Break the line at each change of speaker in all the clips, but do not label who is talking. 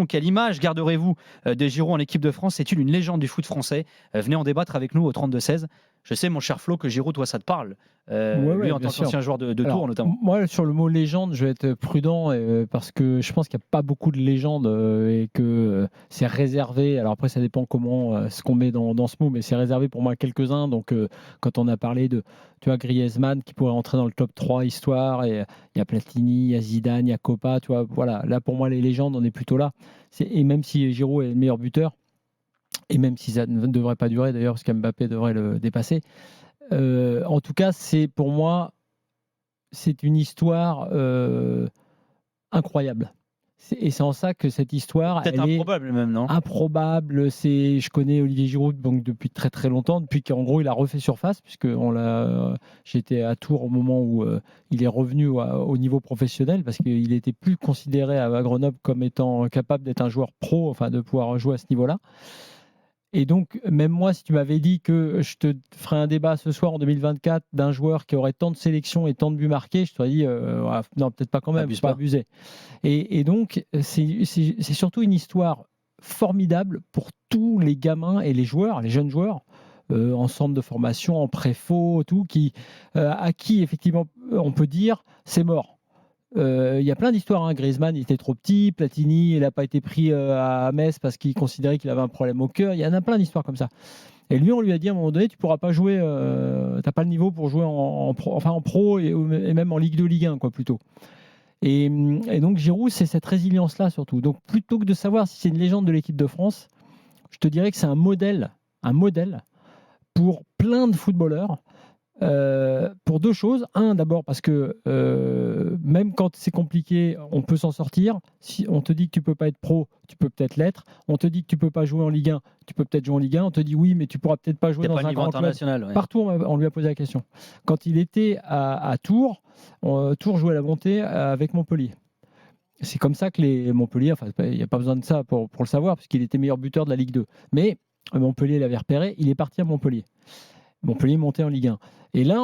Quelle image garderez-vous de Giroud en équipe de France? Est-il une légende du foot français? Venez en débattre avec nous au 32-16. Je sais, mon cher Flo, que Giroud, toi, ça te parle. Lui,
Ouais,
en
bien
tant
sûr.
qu'ancien joueur de Tours,
Alors,
notamment.
moi, sur le mot légende, je vais être prudent parce que je pense qu'il n'y a pas beaucoup de légendes et que c'est réservé. Alors après, ça dépend comment ce qu'on met dans ce mot, mais c'est réservé pour moi à quelques-uns. Donc, quand on a parlé de, tu vois, Griezmann qui pourrait entrer dans le top 3 histoire, et il y a Platini, il y a Zidane, il y a Copa, tu vois, voilà. Là, pour moi, les légendes, on est plutôt là. Et même si Giroud est le meilleur buteur, et même si ça ne devrait pas durer d'ailleurs, parce qu'Mbappé devrait le dépasser. En tout cas, c'est pour moi, c'est une histoire incroyable. Et c'est en ça que cette histoire,
Peut-être
elle est
improbable même, non?
improbable. Je connais Olivier Giroud donc depuis très très longtemps, depuis qu'en gros il a refait surface, puisque j'étais à Tours au moment où il est revenu au niveau professionnel, parce qu'il était plus considéré à Grenoble comme étant capable d'être un joueur pro, enfin de pouvoir jouer à ce niveau-là. Et donc, même moi, si tu m'avais dit que je te ferais un débat ce soir en 2024 d'un joueur qui aurait tant de sélections et tant de buts marqués, je t'aurais dit, non, peut-être pas quand même,
Abuse
faut pas
pas.
abuser. Et donc, c'est surtout une histoire formidable pour tous les gamins et les joueurs, les jeunes joueurs, en centre de formation, en préfaux, tout, à qui, effectivement, on peut dire, c'est mort. Il y a plein d'histoires. Hein. Griezmann, il était trop petit. Platini, il n'a pas été pris à Metz parce qu'il considérait qu'il avait un problème au cœur. Il y en a plein d'histoires comme ça. Et lui, on lui a dit à un moment donné, tu ne pourras pas jouer, tu n'as pas le niveau pour jouer en pro et même en Ligue 2, Ligue 1, quoi, plutôt. Et donc, Giroud, c'est cette résilience-là, surtout. Donc, plutôt que de savoir si c'est une légende de l'équipe de France, je te dirais que c'est un modèle pour plein de footballeurs. Pour deux choses. Un, d'abord parce que même quand c'est compliqué, on peut s'en sortir. Si on te dit que tu peux pas être pro, tu peux peut-être l'être. On te dit que tu peux pas jouer en Ligue 1, tu peux peut-être jouer en Ligue 1. On te dit oui, mais tu pourras peut-être pas jouer
T'es
dans
pas le
un
niveau
grand club.
international. Ouais.
Partout, on lui a posé la question. Quand il était à Tours, Tours jouait la montée avec Montpellier. C'est comme ça que les Montpellier, enfin, il n'y a pas besoin de ça pour le savoir, puisqu'il était meilleur buteur de la Ligue 2. Mais Montpellier l'avait repéré, il est parti à Montpellier. Montpellier monté en Ligue 1. Et là,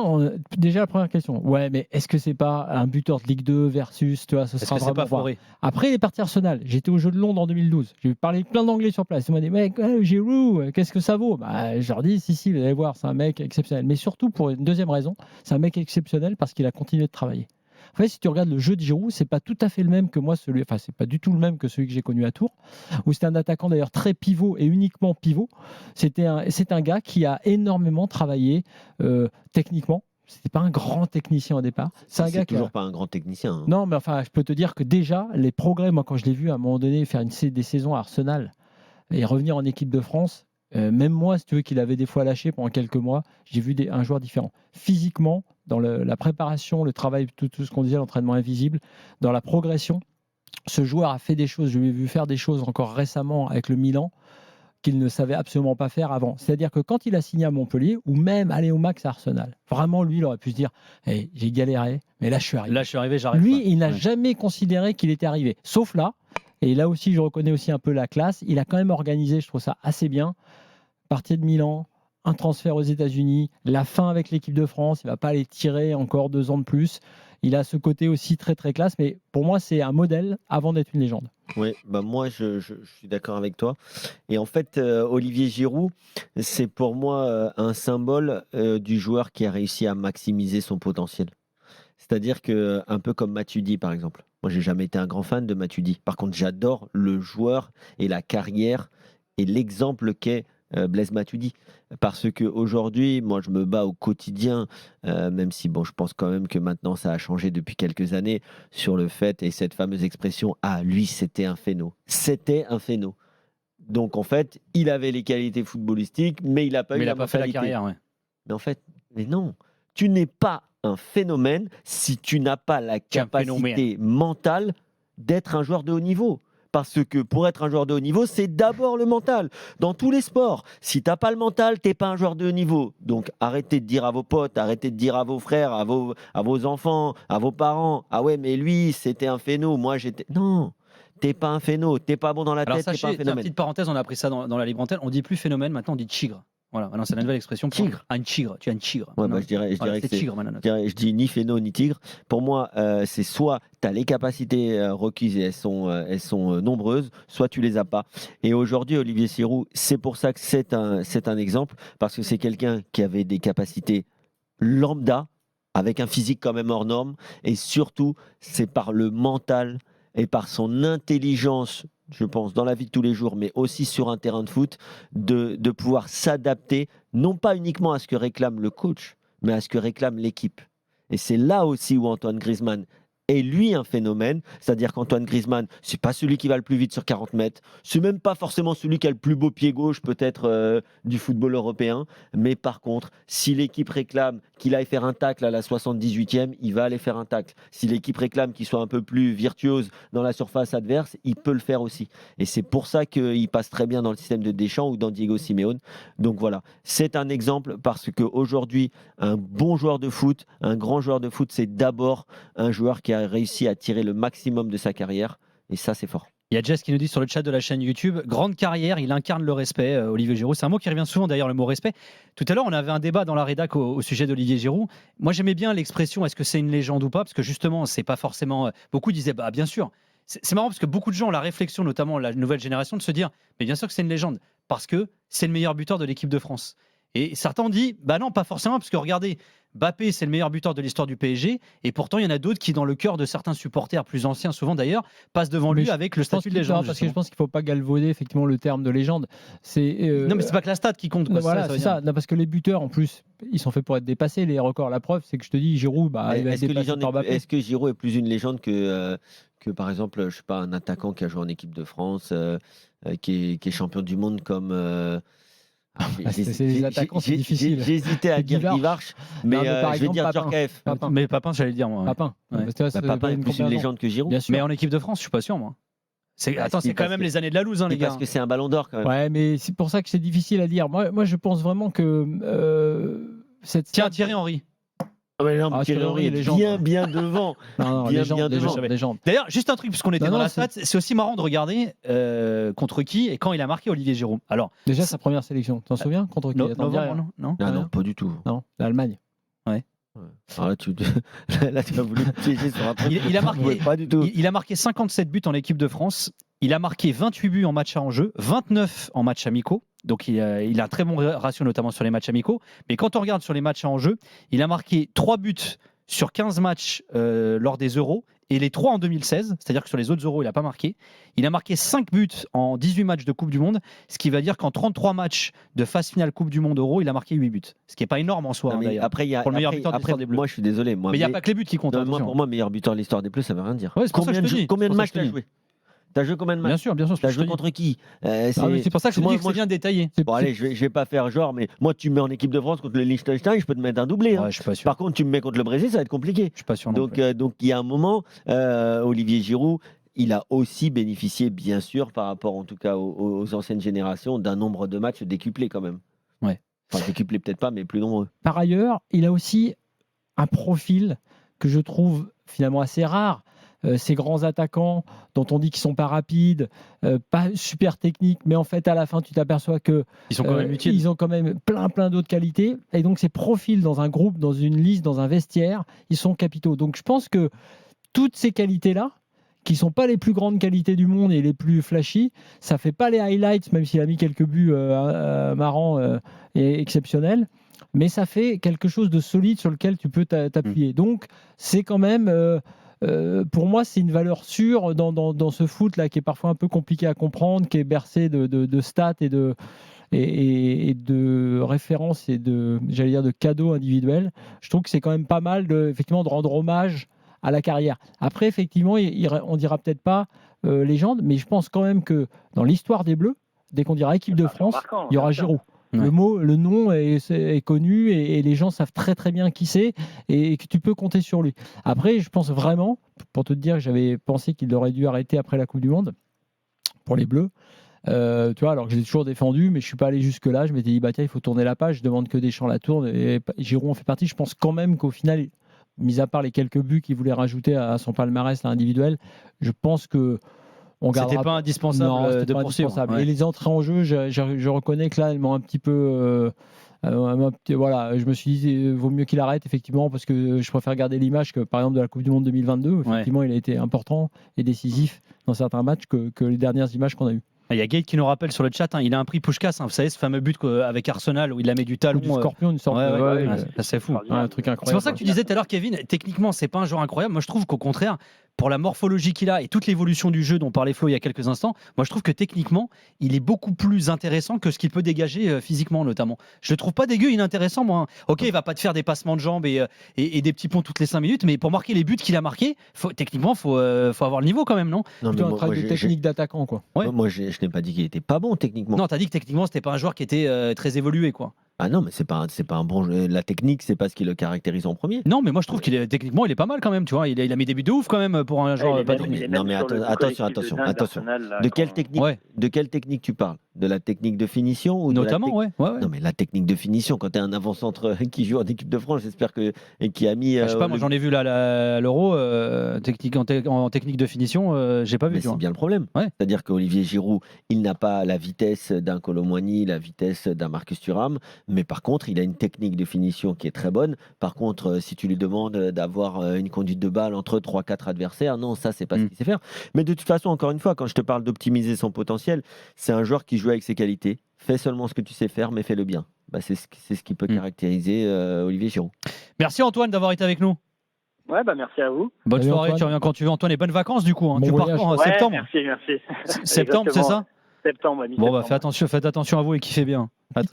déjà la première question. Ouais, mais est-ce que c'est pas un buteur de Ligue 2 versus, tu vois, ce
Est-ce
sera
que c'est
vraiment
pas foiré?
Après, il est parti à Arsenal. J'étais au Jeu de Londres en 2012. J'ai parlé plein d'anglais sur place. Ils m'ont dit, mec, Giroud, qu'est-ce que ça vaut? Bah, je leur dis, si, vous allez voir, c'est un mec exceptionnel. Mais surtout, pour une deuxième raison, c'est un mec exceptionnel parce qu'il a continué de travailler. En fait, si tu regardes le jeu de Giroud, c'est pas tout à fait le même que moi, enfin, c'est pas du tout le même que celui que j'ai connu à Tours, où c'était un attaquant d'ailleurs très pivot et uniquement pivot. C'est un gars qui a énormément travaillé techniquement. C'était pas un grand technicien au départ.
C'est toujours pas un grand technicien. Hein.
Non, mais enfin, je peux te dire que déjà, les progrès, moi, quand je l'ai vu à un moment donné faire des saisons à Arsenal et revenir en équipe de France, même moi, si tu veux, qu'il avait des fois lâché pendant quelques mois, j'ai vu un joueur différent. Physiquement, dans la préparation, le travail, tout ce qu'on disait, l'entraînement invisible, dans la progression, ce joueur a fait des choses. Je l'ai vu faire des choses encore récemment avec le Milan qu'il ne savait absolument pas faire avant. C'est-à-dire que quand il a signé à Montpellier, ou même aller au max à Arsenal, vraiment, lui, il aurait pu se dire hey, j'ai galéré, mais là, je suis arrivé.
Là, je suis arrivé, j'arrive.
Lui, il n'a jamais considéré qu'il était arrivé. Sauf là, et là aussi, je reconnais aussi un peu la classe, il a quand même organisé, je trouve ça assez bien, partie de Milan, un transfert aux États-Unis, la fin avec l'équipe de France, il ne va pas aller tirer encore 2 ans de plus. Il a ce côté aussi très très classe, mais pour moi, c'est un modèle avant d'être une légende.
Oui, bah moi je suis d'accord avec toi. Et en fait, Olivier Giroud, c'est pour moi un symbole du joueur qui a réussi à maximiser son potentiel. C'est-à-dire que, un peu comme Matuidi par exemple. Moi, j'ai jamais été un grand fan de Matuidi. Par contre, j'adore le joueur et la carrière et l'exemple qu'est Blaise Matuidi. Parce qu'aujourd'hui, moi, je me bats au quotidien, même si, bon, je pense quand même que maintenant, ça a changé depuis quelques années, sur le fait, et cette fameuse expression, ah, lui, c'était un phéno. C'était un phéno. Donc, en fait, il avait les qualités footballistiques, mais il n'a pas eu
Mais il
la
n'a pas fait la
mentalité.
carrière, ouais.
Mais en fait, mais non, tu n'es pas un phénomène si tu n'as pas la capacité mentale d'être un joueur de haut niveau. Parce que pour être un joueur de haut niveau, c'est d'abord le mental. Dans tous les sports, si tu n'as pas le mental, tu n'es pas un joueur de haut niveau. Donc arrêtez de dire à vos potes, arrêtez de dire à vos frères, à vos enfants, à vos parents, ah ouais, mais lui, c'était un phéno, moi j'étais... Non, t'es pas un phéno, t'es pas bon dans la
Alors
tête, t'es pas un
sachez, tiens,
phénomène.
petite parenthèse, on a appris ça dans la libre antenne, on dit plus phénomène, maintenant on dit tigre. Voilà, maintenant c'est la nouvelle expression.
Tigre.
Un tigre. Tu as un tigre.
Ouais,
Maintenant.
bah, je dirais
Voilà,
que
c'est
c'est.
tigre maintenant.
Je dis ni Féno ni Tigre. Pour moi, c'est soit tu as les capacités requises et elles sont nombreuses, soit tu les as pas. Et aujourd'hui, Olivier Giroud, c'est pour ça que c'est un exemple, parce que c'est quelqu'un qui avait des capacités lambda, avec un physique quand même hors norme, et surtout, c'est par le mental et par son intelligence, je pense, dans la vie de tous les jours, mais aussi sur un terrain de foot, de pouvoir s'adapter, non pas uniquement à ce que réclame le coach, mais à ce que réclame l'équipe. Et c'est là aussi où Antoine Griezmann est lui un phénomène, c'est-à-dire qu'Antoine Griezmann, c'est pas celui qui va le plus vite sur 40 mètres, c'est même pas forcément celui qui a le plus beau pied gauche peut-être du football européen, mais par contre, si l'équipe réclame qu'il aille faire un tacle à la 78e, il va aller faire un tacle. Si l'équipe réclame qu'il soit un peu plus virtuose dans la surface adverse, il peut le faire aussi. Et c'est pour ça qu'il passe très bien dans le système de Deschamps ou dans Diego Simeone. Donc voilà, c'est un exemple parce qu'aujourd'hui, un bon joueur de foot, un grand joueur de foot, c'est d'abord un joueur qui a réussi à tirer le maximum de sa carrière. Et ça, c'est fort.
Il y a Jess qui nous dit sur le chat de la chaîne YouTube, grande carrière, il incarne le respect, Olivier Giroud. C'est un mot qui revient souvent d'ailleurs, le mot respect. Tout à l'heure, on avait un débat dans la rédac au sujet d'Olivier Giroud. Moi, j'aimais bien l'expression est-ce que c'est une légende ou pas, parce que justement, c'est pas forcément. Beaucoup disaient bah bien sûr. C'est marrant parce que beaucoup de gens ont la réflexion, notamment la nouvelle génération, de se dire mais bien sûr que c'est une légende, parce que c'est le meilleur buteur de l'équipe de France. Et certains ont dit bah non, pas forcément, parce que regardez, Mbappé, c'est le meilleur buteur de l'histoire du PSG, et pourtant il y en a d'autres qui, dans le cœur de certains supporters plus anciens, souvent d'ailleurs, passent devant lui avec le statut de légende.
Parce que je pense qu'il ne faut pas galvauder effectivement le terme de légende.
Non, mais c'est pas que la stat qui compte. Quoi,
voilà, c'est ça. Non, parce que les buteurs, en plus, ils sont faits pour être dépassés. Les records, la preuve, c'est que je te dis, Giroud, bah, il va être dépassé par Mbappé.
Est-ce que Giroud est plus une légende que par exemple, je sais pas, un attaquant qui a joué en équipe de France, qui est champion du monde comme.
C'est les attaquants, c'est difficile.
J'hésitais à dire Guivarch, mais je vais dire Djorkaeff.
Mais Papin, j'allais dire moi.
Papin.
Ouais.
Papin est plus une légende que Giroud.
Mais en équipe de France, je suis pas sûr moi. Attends, c'est quand même les années de la loose, hein, les gars.
Parce que c'est un ballon d'or quand même.
Ouais, mais c'est pour ça que c'est difficile à dire. Moi, je pense vraiment que cette.
Tiens, Thierry Henry.
Thierry Henry est bien devant.
Non,
bien devant.
D'ailleurs, juste un truc, puisqu'on était dans la stat, c'est aussi marrant de regarder contre qui et quand il a marqué Olivier Giroud. Alors,
déjà, sa première sélection, tu t'en souviens contre qui?
Non, pas du tout.
Non, l'Allemagne.
Ouais.
Alors là, tu as voulu me piéger sur un truc.
Il a marqué 57 buts en équipe de France. Il a marqué 28 buts en match à enjeu, 29 en matchs amicaux. Donc il a un très bon ratio, notamment sur les matchs amicaux. Mais quand on regarde sur les matchs à enjeu, il a marqué 3 buts sur 15 matchs lors des Euros et les 3 en 2016. C'est-à-dire que sur les autres Euros, il n'a pas marqué. Il a marqué 5 buts en 18 matchs de Coupe du Monde, ce qui va dire qu'en 33 matchs de phase finale Coupe du Monde Euro, il a marqué 8 buts. Ce qui n'est pas énorme en soi.
Après,
pour le meilleur buteur de l'histoire des Bleus.
Moi, je suis désolé.
Mais il n'y a pas que les buts qui comptent.
Pour moi, meilleur buteur de l'histoire des Bleus, ça ne veut rien dire.
Ouais,
combien de matchs tu as joué? T'as joué combien de matchs?
Bien sûr.
T'as joué contre qui?
C'est pour ça que je te dis que c'est bien détaillé.
Bon, allez, je vais pas faire genre, mais moi, tu me mets en équipe de France contre le Liechtenstein, je peux te mettre un doublé.
Ouais, je suis pas sûr.
Par contre, tu me mets contre le Brésil, ça va être compliqué.
Je suis pas sûr.
Donc, il y a un moment, Olivier Giroud, il a aussi bénéficié, bien sûr, par rapport en tout cas aux anciennes générations, d'un nombre de matchs décuplé quand même.
Ouais.
Enfin, décuplé peut-être pas, mais plus nombreux.
Par ailleurs, il a aussi un profil que je trouve finalement assez rare. Ces grands attaquants dont on dit qu'ils sont pas rapides, pas super techniques, mais en fait à la fin tu t'aperçois que
ils sont quand même utiles.
Ils ont quand même plein d'autres qualités. Et donc ces profils dans un groupe, dans une liste, dans un vestiaire, ils sont capitaux. Donc je pense que toutes ces qualités-là, qui sont pas les plus grandes qualités du monde et les plus flashy, ça fait pas les highlights, même s'il a mis quelques buts marrants et exceptionnels. Mais ça fait quelque chose de solide sur lequel tu peux t'appuyer. Donc c'est quand même pour moi, c'est une valeur sûre dans ce foot-là qui est parfois un peu compliqué à comprendre, qui est bercé de stats et de références et de cadeaux individuels. Je trouve que c'est quand même pas mal effectivement, de rendre hommage à la carrière. Après, effectivement, on dira peut-être pas légende, mais je pense quand même que dans l'histoire des Bleus, dès qu'on dira équipe de France, il y aura Giroud. Ouais. Le nom est connu et les gens savent très très bien qui c'est et que tu peux compter sur lui. Après, je pense vraiment, pour te dire que j'avais pensé qu'il aurait dû arrêter après la Coupe du Monde pour les Bleus. Tu vois, alors que je l'ai toujours défendu, mais je suis pas allé jusque là. Je m'étais dit, bah tiens, il faut tourner la page. Je demande que Deschamps la tourne et Giroud en fait partie. Je pense quand même qu'au final, mis à part les quelques buts qu'il voulait rajouter à son palmarès là, individuel, je pense que On
C'était
gardera
pas indispensable
Non, c'était
de
pas
poursuivre.
indispensable.
Ouais.
Et les entrées en jeu, je reconnais que là, elles m'ont un petit peu. Voilà, je me suis dit, vaut mieux qu'il arrête, effectivement, parce que je préfère garder l'image que, par exemple, de la Coupe du Monde 2022. Où, effectivement, il a été important et décisif dans certains matchs que les dernières images qu'on a eues.
Il y a Gate qui nous rappelle sur le chat, il a un prix Puskás, vous savez, ce fameux but avec Arsenal où il la met du talon.
Du scorpion, une sorte
c'est fou.
un truc incroyable.
C'est pour ça que tu disais tout à l'heure, Kevin, techniquement, c'est pas un joueur incroyable. Moi, je trouve qu'au contraire, pour la morphologie qu'il a et toute l'évolution du jeu dont parlait Flo il y a quelques instants, moi, je trouve que techniquement, il est beaucoup plus intéressant que ce qu'il peut dégager physiquement, notamment. Je le trouve pas dégueu, inintéressant, moi. Ok, il va pas te faire des passements de jambes et des petits ponts toutes les 5 minutes, mais pour marquer les buts qu'il a marqués, techniquement, faut avoir le niveau quand même, non?
Non, mais
Plutôt un
moi,
travail de technique d'attaquant, quoi.
Ouais.
moi, je n'ai pas dit qu'il était pas bon techniquement.
Non, t'as dit que techniquement, c'était pas un joueur qui était très évolué, quoi.
Ah non, mais c'est pas un bon jeu. La technique, c'est pas ce qui le caractérise en premier.
Non, mais moi je trouve qu'il est techniquement, il est pas mal quand même, tu vois. Il a mis des buts de ouf quand même pour un joueur pas technique.
Non, mais attention. De quelle technique tu parles? De la technique de finition ou
Notamment,
de la
ouais.
Non, mais la technique de finition, quand tu es un avant-centre qui joue en équipe de France, j'espère et qui a mis.
Je sais pas, moi j'en ai vu là à l'Euro, en technique de finition, j'ai pas vu.
Mais c'est bien le problème.
Ouais.
C'est-à-dire qu'Olivier Giroud, il n'a pas la vitesse d'un Kolo Muani, la vitesse d'un Marcus Thuram, mais par contre, il a une technique de finition qui est très bonne. Par contre, si tu lui demandes d'avoir une conduite de balle entre 3-4 adversaires, non, ça, c'est pas ce qu'il sait faire. Mais de toute façon, encore une fois, quand je te parle d'optimiser son potentiel, c'est un joueur qui joue avec ses qualités. Fais seulement ce que tu sais faire, mais fais-le bien. C'est ce qui peut caractériser Olivier Giroud.
Merci Antoine d'avoir été avec nous.
Ouais, merci à vous.
Bonne
Salut,
soirée,
Antoine.
tu reviens quand tu veux. Antoine, et bonnes vacances du coup.
Bon
tu pars
voyage.
en septembre.
Merci.
Septembre, c'est ça?
Septembre,
Bon, faites attention à vous et kiffez bien.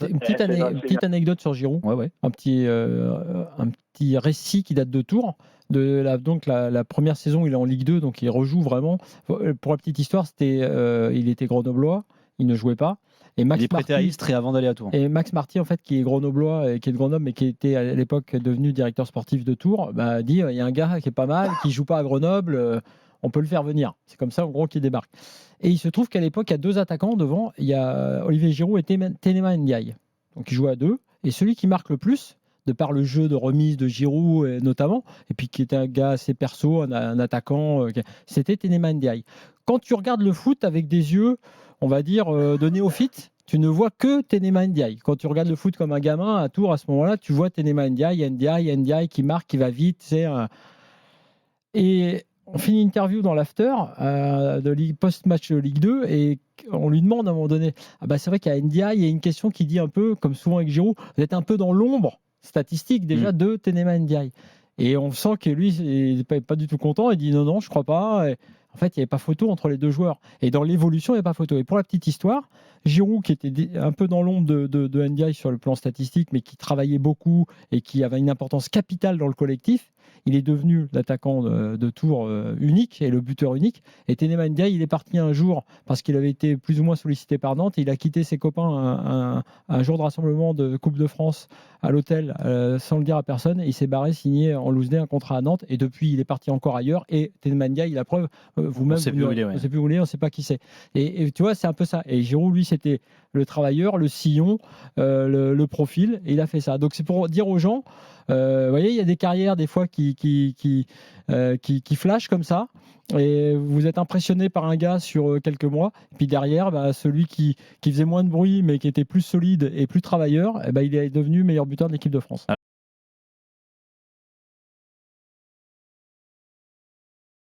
Une petite anecdote sur Giroud.
Ouais.
Un petit récit qui date de Tours. Donc la première saison, il est en Ligue 2, donc il rejoue vraiment. Pour la petite histoire, il était grenoblois, il ne jouait pas. Et Max
il est prêté à
Marty,
Istres et avant d'aller à Tours.
Et Max Marty, en fait, qui est grenoblois, qui est de Grenoble, mais qui était à l'époque devenu directeur sportif de Tours, dit il y a un gars qui est pas mal, qui joue pas à Grenoble, on peut le faire venir. C'est comme ça, en gros, qu'il débarque. Et il se trouve qu'à l'époque, il y a deux attaquants devant. Il y a Olivier Giroud et Tenema Ndiaye. Donc, ils jouent à deux. Et celui qui marque le plus, de par le jeu de remise de Giroud notamment, et puis qui était un gars assez perso, un attaquant, c'était Tenema Ndiaye. Quand tu regardes le foot avec des yeux, on va dire, de néophyte, tu ne vois que Tenema Ndiaye. Quand tu regardes le foot comme un gamin à Tours, à ce moment-là, tu vois Tenema Ndiaye qui marque, qui va vite. Et on finit une interview dans l'after de post-match de Ligue 2 et on lui demande à un moment donné, c'est vrai qu'à Ndiaye, il y a une question qui dit un peu, comme souvent avec Giroud, vous êtes un peu dans l'ombre statistique déjà de Tenema Ndiaye. Et on sent que lui, il n'est pas du tout content. Il dit non, je crois pas. Et en fait, il n'y avait pas photo entre les deux joueurs. Et dans l'évolution, il n'y avait pas photo. Et pour la petite histoire, Giroud, qui était un peu dans l'ombre de Ndiaye sur le plan statistique, mais qui travaillait beaucoup et qui avait une importance capitale dans le collectif, il est devenu l'attaquant de Tours unique et le buteur unique. Et Tenema Ndiaye, il est parti un jour parce qu'il avait été plus ou moins sollicité par Nantes et il a quitté ses copains un jour de rassemblement de Coupe de France à l'hôtel sans le dire à personne. Et il s'est barré, signé en loose day un contrat à Nantes. Et depuis, il est parti encore ailleurs. Et Tenema Ndiaye, la preuve, vous-même,
on ne sait plus où il est.
On ne sait plus où il est, on ne sait pas qui c'est. Et tu vois, c'est un peu ça. Et Giroud, lui, c'était le travailleur, le sillon, le profil. Et il a fait ça. Donc c'est pour dire aux gens, vous voyez, il y a des carrières des fois qui flashent comme ça. Et vous êtes impressionné par un gars sur quelques mois. Et puis derrière, celui qui faisait moins de bruit, mais qui était plus solide et plus travailleur, il est devenu meilleur buteur de l'équipe de France.